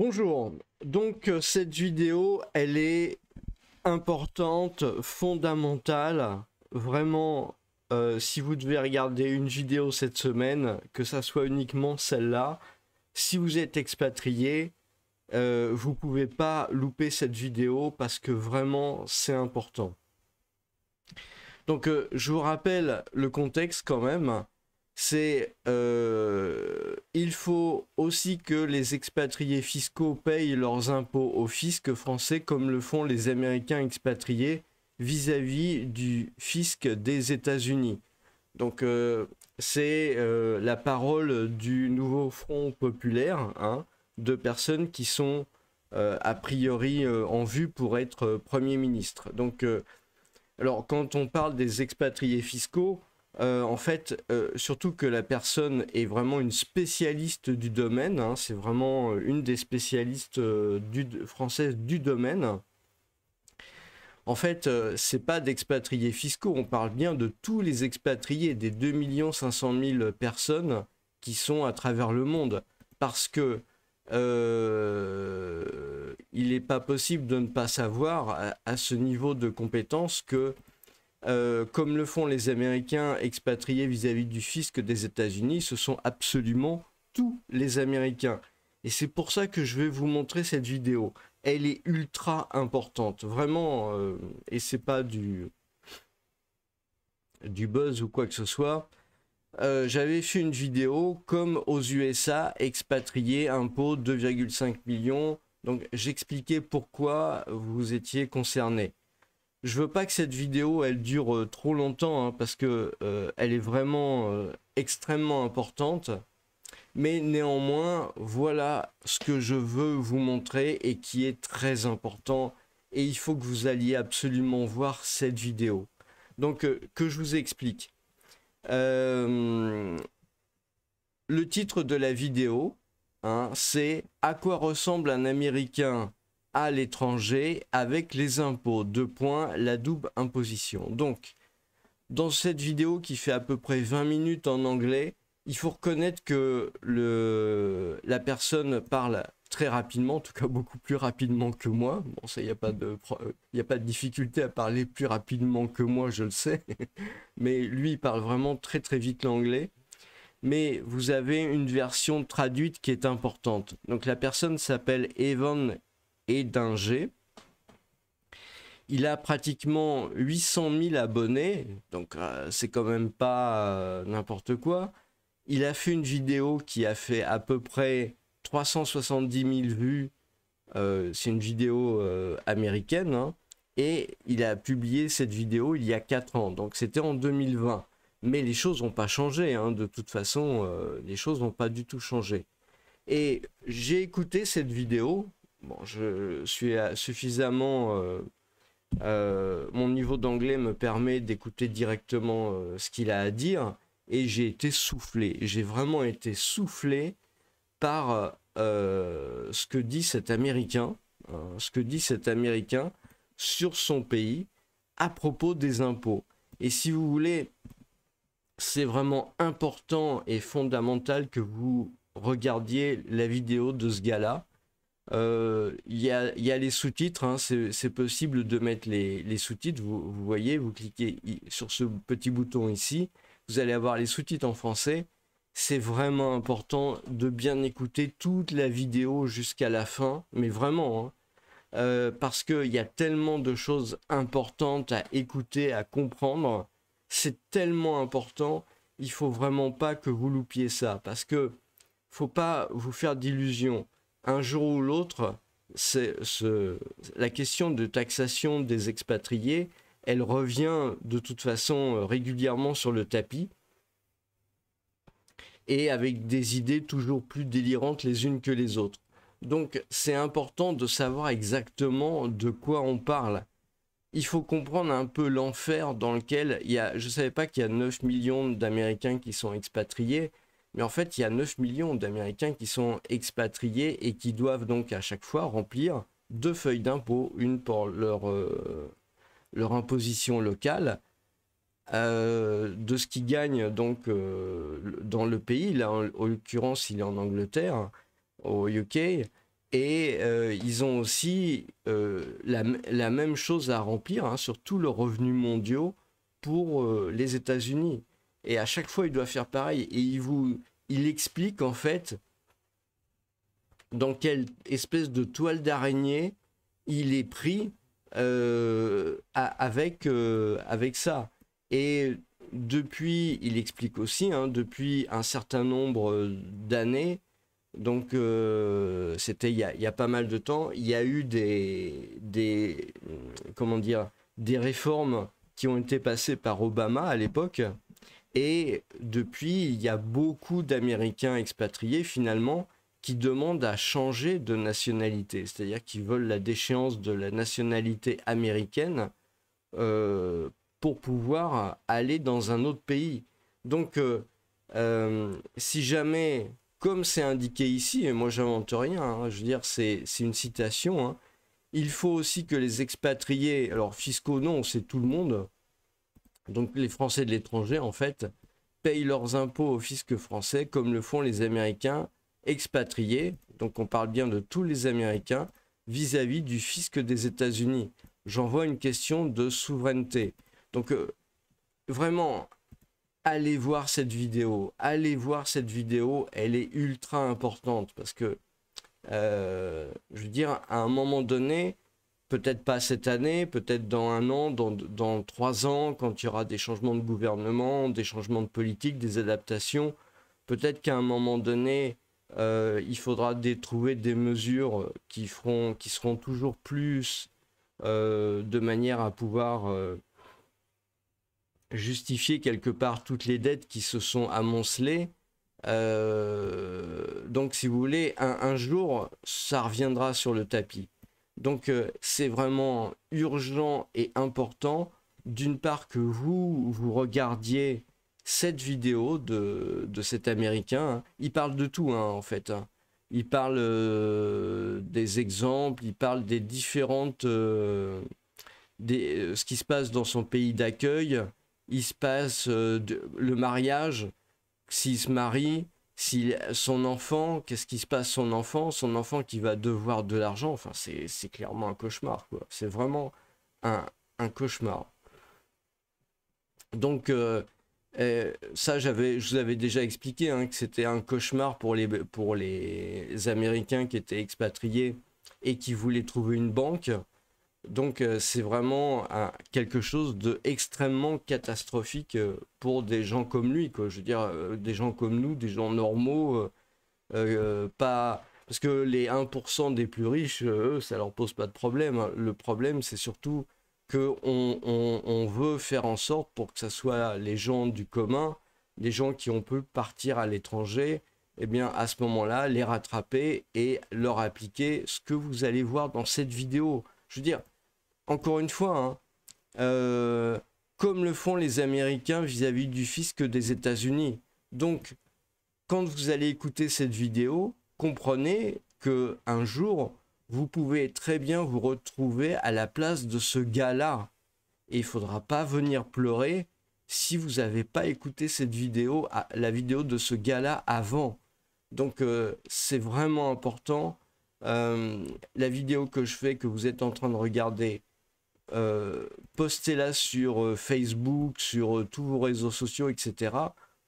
Bonjour, donc cette vidéo elle est importante, fondamentale, vraiment si vous devez regarder une vidéo cette semaine, que ça soit uniquement celle-là, si vous êtes expatrié, vous pouvez pas louper cette vidéo parce que vraiment c'est important. Donc je vous rappelle le contexte quand même. C'est il faut aussi que les expatriés fiscaux payent leurs impôts au fisc français comme le font les Américains expatriés vis-à-vis du fisc des États-Unis. Donc c'est la parole du nouveau Front populaire, hein, de personnes qui sont a priori en vue pour être Premier ministre. Donc alors, quand on parle des expatriés fiscaux, en fait, surtout que la personne est vraiment une spécialiste du domaine, hein, c'est vraiment une des spécialistes françaises du domaine. En fait, c'est pas d'expatriés fiscaux, on parle bien de tous les expatriés, des 2 500 000 personnes qui sont à travers le monde. Parce que il n'est pas possible de ne pas savoir à ce niveau de compétence que, comme le font les Américains expatriés vis-à-vis du fisc des États-Unis, ce sont absolument tous les Américains. Et c'est pour ça que je vais vous montrer cette vidéo. Elle est ultra importante, vraiment, et c'est pas du buzz ou quoi que ce soit. J'avais fait une vidéo comme aux USA, expatriés, impôts 2,5 millions. Donc j'expliquais pourquoi vous étiez concernés. Je veux pas que cette vidéo elle dure trop longtemps, hein, parce que elle est vraiment extrêmement importante. Mais néanmoins, voilà ce que je veux vous montrer et qui est très important. Et il faut que vous alliez absolument voir cette vidéo. Donc que je vous explique. Le titre de la vidéo, hein, c'est « À quoi ressemble un Américain à l'étranger avec les impôts ? La double imposition ». Donc, dans cette vidéo qui fait à peu près 20 minutes en anglais, il faut reconnaître que la personne parle très rapidement, en tout cas beaucoup plus rapidement que moi. Bon, ça, il n'y a pas de difficulté à parler plus rapidement que moi, je le sais. Mais lui, il parle vraiment très très vite l'anglais. Mais vous avez une version traduite qui est importante. Donc la personne s'appelle Evan Edinger. Il a pratiquement 800 000 abonnés, donc c'est quand même pas n'importe quoi. Il a fait une vidéo qui a fait à peu près 370 000 vues. C'est une vidéo américaine, hein, et il a publié cette vidéo il y a 4 ans, donc c'était en 2020. Mais les choses n'ont pas changé, hein, de toute façon, les choses n'ont pas du tout changé. Et j'ai écouté cette vidéo, bon, je suis suffisamment... mon niveau d'anglais me permet d'écouter directement ce qu'il a à dire, et j'ai été soufflé. J'ai vraiment été soufflé par ce que dit cet Américain, sur son pays à propos des impôts. Et si vous voulez, c'est vraiment important et fondamental que vous regardiez la vidéo de ce gars-là. Il y a les sous-titres, hein, c'est possible de mettre les sous-titres. Vous voyez, vous cliquez sur ce petit bouton ici, vous allez avoir les sous-titres en français. C'est vraiment important de bien écouter toute la vidéo jusqu'à la fin, mais vraiment, hein, parce qu'il y a tellement de choses importantes à écouter, à comprendre. C'est tellement important, il faut vraiment pas que vous loupiez ça, parce que faut pas vous faire d'illusions. Un jour ou l'autre, la question de taxation des expatriés, elle revient de toute façon régulièrement sur le tapis, et avec des idées toujours plus délirantes les unes que les autres. Donc c'est important de savoir exactement de quoi on parle. Il faut comprendre un peu l'enfer dans lequel il y a... Je ne savais pas qu'il y a 9 millions d'Américains qui sont expatriés, mais en fait, il y a 9 millions d'Américains qui sont expatriés et qui doivent donc à chaque fois remplir 2 feuilles d'impôt, une pour leur imposition locale, de ce qu'ils gagnent donc dans le pays. Là, en l'occurrence, il est en Angleterre, au UK, Et ils ont aussi la même chose à remplir, hein, sur tous leurs revenus mondiaux pour les États-Unis. Et à chaque fois, il doit faire pareil. Et il explique en fait dans quelle espèce de toile d'araignée il est pris avec ça. Et depuis, il explique aussi, hein, depuis un certain nombre d'années, donc c'était il y a pas mal de temps, il y a eu comment dire, des réformes qui ont été passées par Obama à l'époque. Et depuis, il y a beaucoup d'Américains expatriés finalement qui demandent à changer de nationalité, c'est-à-dire qu'ils veulent la déchéance de la nationalité américaine pour pouvoir aller dans un autre pays. Donc, si jamais, comme c'est indiqué ici, et moi j'invente rien, hein, je veux dire, c'est une citation, hein, il faut aussi que les expatriés, alors fiscaux non, c'est tout le monde, donc les Français de l'étranger en fait, payent leurs impôts au fisc français comme le font les Américains expatriés, donc on parle bien de tous les Américains, vis-à-vis du fisc des États-Unis. J'envoie une question de souveraineté. Donc vraiment, allez voir cette vidéo. Allez voir cette vidéo, elle est ultra importante parce que, je veux dire, à un moment donné, peut-être pas cette année, peut-être dans un an, dans 3 ans, quand il y aura des changements de gouvernement, des changements de politique, des adaptations, peut-être qu'à un moment donné, il faudra trouver des mesures qui seront toujours plus de manière à pouvoir justifier quelque part toutes les dettes qui se sont amoncelées. Donc si vous voulez, un jour, ça reviendra sur le tapis. Donc c'est vraiment urgent et important, d'une part que vous regardiez cette vidéo de cet Américain, hein. Il parle de tout, hein, en fait, hein. Il parle des exemples, il parle des différentes... ce qui se passe dans son pays d'accueil, il se passe le mariage, s'il se marie, si son enfant, qu'est-ce qui se passe son enfant qui va devoir de l'argent, enfin c'est clairement un cauchemar, quoi. C'est vraiment un cauchemar. Donc ça, je vous avais déjà expliqué, hein, que c'était un cauchemar pour les Américains qui étaient expatriés et qui voulaient trouver une banque. Donc c'est vraiment quelque chose d'extrêmement catastrophique pour des gens comme lui, quoi. Je veux dire, des gens comme nous, des gens normaux, pas... Parce que les 1% des plus riches, eux, ça leur pose pas de problème, hein. Le problème, c'est surtout qu'on veut faire en sorte pour que ce soit les gens du commun, les gens qui ont pu partir à l'étranger, eh bien à ce moment-là, les rattraper et leur appliquer ce que vous allez voir dans cette vidéo. Je veux dire, encore une fois, hein, comme le font les Américains vis-à-vis du fisc des États-Unis. Donc, quand vous allez écouter cette vidéo, comprenez que un jour, vous pouvez très bien vous retrouver à la place de ce gars-là. Et il ne faudra pas venir pleurer si vous n'avez pas écouté cette vidéo, la vidéo de ce gars-là avant. Donc, c'est vraiment important. La vidéo que je fais, que vous êtes en train de regarder, postez-la sur Facebook, sur tous vos réseaux sociaux, etc.,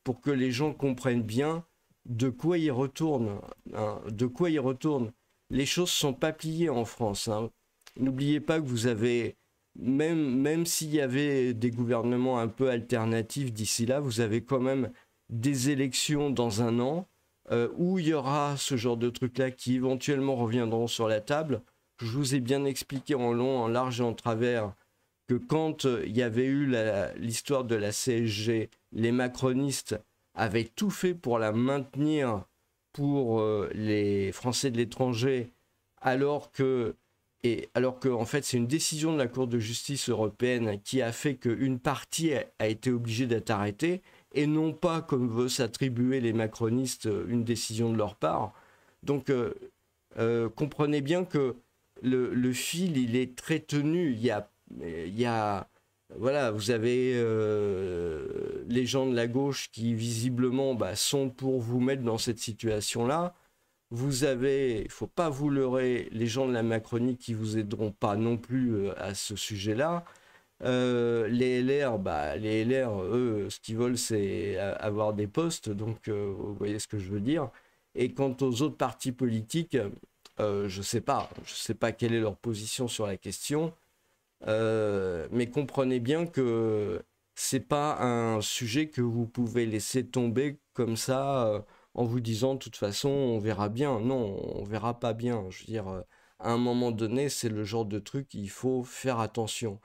pour que les gens comprennent bien de quoi ils retournent, hein, de quoi ils retournent. Les choses ne sont pas pliées en France, hein. N'oubliez pas que vous avez, même s'il y avait des gouvernements un peu alternatifs d'ici là, vous avez quand même des élections dans un an où il y aura ce genre de trucs-là qui éventuellement reviendront sur la table. Je vous ai bien expliqué en long, en large et en travers que quand il y avait eu l'histoire de la CSG, les macronistes avaient tout fait pour la maintenir pour les Français de l'étranger, alors que en fait c'est une décision de la Cour de justice européenne qui a fait qu'une partie a été obligée d'être arrêtée, et non pas, comme veut s'attribuer les macronistes, une décision de leur part. Donc comprenez bien que le fil, il est très tenu. Il y a voilà, vous avez les gens de la gauche qui visiblement sont pour vous mettre dans cette situation-là. il faut pas vous leurrer, les gens de la Macronie qui vous aideront pas non plus à ce sujet-là. Les LR, eux, ce qu'ils veulent, c'est avoir des postes, donc vous voyez ce que je veux dire. Et quant aux autres partis politiques, je sais pas quelle est leur position sur la question, mais comprenez bien que c'est pas un sujet que vous pouvez laisser tomber comme ça en vous disant de toute façon on verra bien. Non, on verra pas bien. Je veux dire, à un moment donné, c'est le genre de truc, il faut faire attention.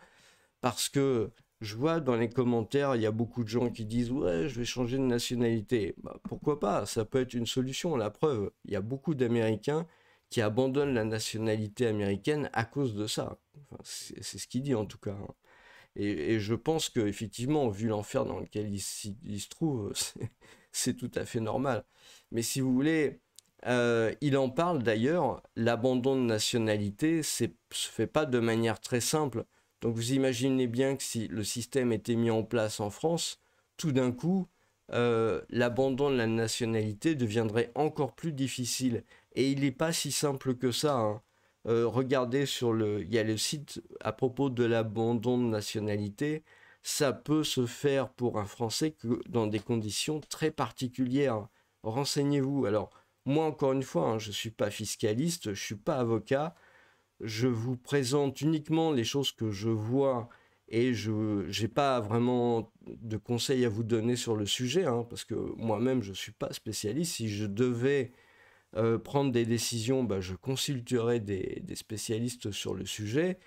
Parce que je vois dans les commentaires, il y a beaucoup de gens qui disent ouais, je vais changer de nationalité. Bah, pourquoi pas? Ça peut être une solution. La preuve, il y a beaucoup d'Américains qui abandonnent la nationalité américaine à cause de ça. Enfin, c'est ce qu'il dit en tout cas, hein. Et je pense qu'effectivement, vu l'enfer dans lequel il se trouve, c'est tout à fait normal. Mais si vous voulez, il en parle d'ailleurs, l'abandon de nationalité se fait pas de manière très simple. Donc vous imaginez bien que si le système était mis en place en France, tout d'un coup, l'abandon de la nationalité deviendrait encore plus difficile. Et il n'est pas si simple que ça, hein. Regardez il y a le site à propos de l'abandon de nationalité. Ça peut se faire pour un Français que dans des conditions très particulières. Renseignez-vous. Alors, moi, encore une fois, hein, je ne suis pas fiscaliste, je ne suis pas avocat. Je vous présente uniquement les choses que je vois et je n'ai pas vraiment de conseils à vous donner sur le sujet, hein, parce que moi-même, je ne suis pas spécialiste. Si je devais prendre des décisions, bah, je consulterai des spécialistes sur le sujet.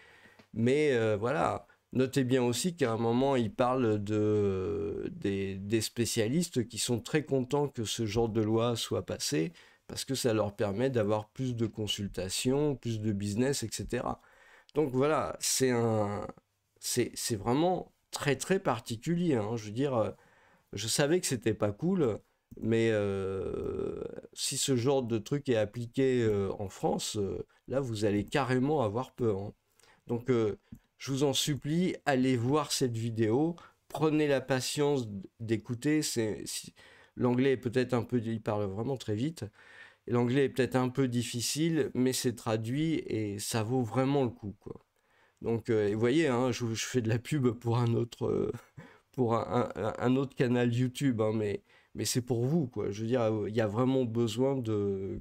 Mais voilà, notez bien aussi qu'à un moment, il parle des spécialistes qui sont très contents que ce genre de loi soit passé parce que ça leur permet d'avoir plus de consultations, plus de business, etc. Donc voilà, c'est vraiment très très particulier, hein. Je veux dire, je savais que c'était pas cool, mais si ce genre de truc est appliqué en France, là vous allez carrément avoir peur, hein. Donc je vous en supplie, allez voir cette vidéo, prenez la patience d'écouter. L'anglais est peut-être un peu, il parle vraiment très vite. Et l'anglais est peut-être un peu difficile, mais c'est traduit et ça vaut vraiment le coup, quoi. Donc, vous voyez, hein, je fais de la pub pour un autre, pour un autre canal YouTube, hein, mais c'est pour vous, quoi. Je veux dire, il y a vraiment besoin que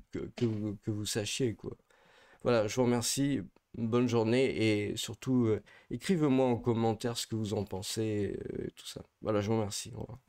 vous sachiez, quoi. Voilà, je vous remercie. Bonne journée et surtout, écrivez-moi en commentaire ce que vous en pensez, tout ça. Voilà, je vous remercie. Au revoir.